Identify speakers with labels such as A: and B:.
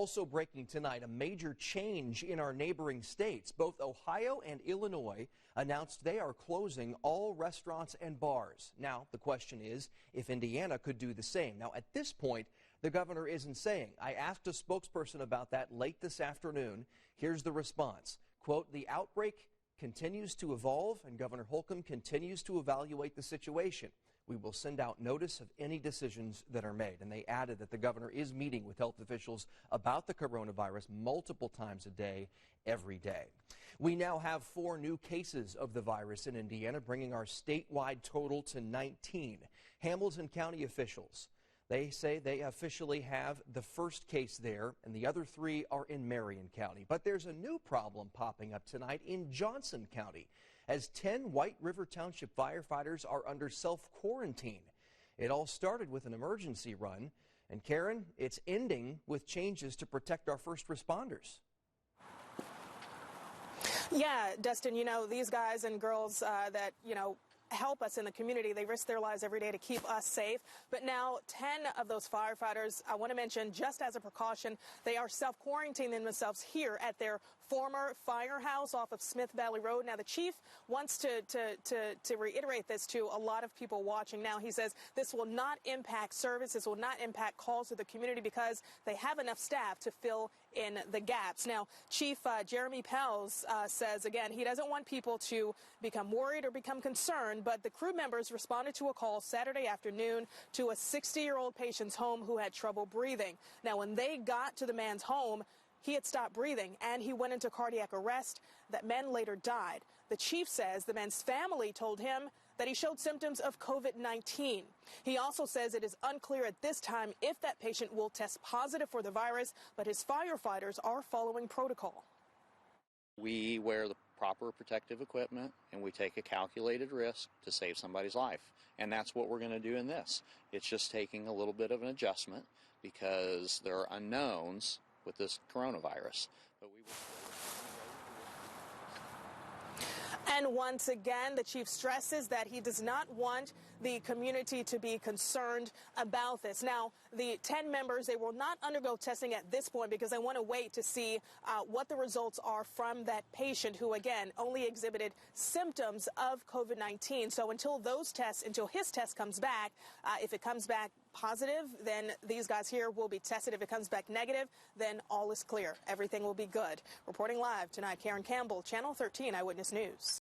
A: Also breaking tonight, a major change in our neighboring states. Both Ohio and Illinois announced they are closing all restaurants and bars. Now, the question is if Indiana could do the same. Now, at this point, the governor isn't saying. I asked a spokesperson about that late this afternoon. Here's the response. Quote, the outbreak continues to evolve and Governor Holcomb continues to evaluate the situation. We will send out notice of any decisions that are made. And they added that the governor is meeting with health officials about the coronavirus multiple times a day, every day. We now have 4 new cases of the virus in Indiana, bringing our statewide total to 19. Hamilton County officials, they say they officially have the first case there, and the other 3 are in Marion County. But there's a new problem popping up tonight in Johnson County, as 10 White River Township firefighters are under self-quarantine. It all started with an emergency run, and Karen, it's ending with changes to protect our first responders.
B: Yeah, Dustin, you know, these guys and girls that, help us in the community. They risk their lives every day to keep us safe. But now 10 of those firefighters, I want to mention, just as a precaution, they are self-quarantining themselves here at their former firehouse off of Smith Valley Road. Now, the chief wants to reiterate this to a lot of people watching now. He says this will not impact service. This will not impact calls to the community because they have enough staff to fill in the gaps. Now, Chief Jeremy Pels says, again, he doesn't want people to become worried or become concerned, but the crew members responded to a call Saturday afternoon to a 60-year-old patient's home who had trouble breathing. Now, when they got to the man's home, he had stopped breathing and he went into cardiac arrest. That man later died. The chief says the man's family told him that he showed symptoms of COVID-19. He also says it is unclear at this time if that patient will test positive for the virus, but his firefighters are following protocol.
C: We wear the proper protective equipment and we take a calculated risk to save somebody's life. And that's what we're going to do in this. It's just taking a little bit of an adjustment because there are unknowns with this coronavirus. But we will.
B: And once again, the chief stresses that he does not want the community to be concerned about this. Now, the 10 members, they will not undergo testing at this point because they want to wait to see what the results are from that patient who, again, only exhibited symptoms of COVID-19. So until his test comes back, if it comes back positive, then these guys here will be tested. If it comes back negative, then all is clear. Everything will be good. Reporting live tonight, Karen Campbell, Channel 13 Eyewitness News.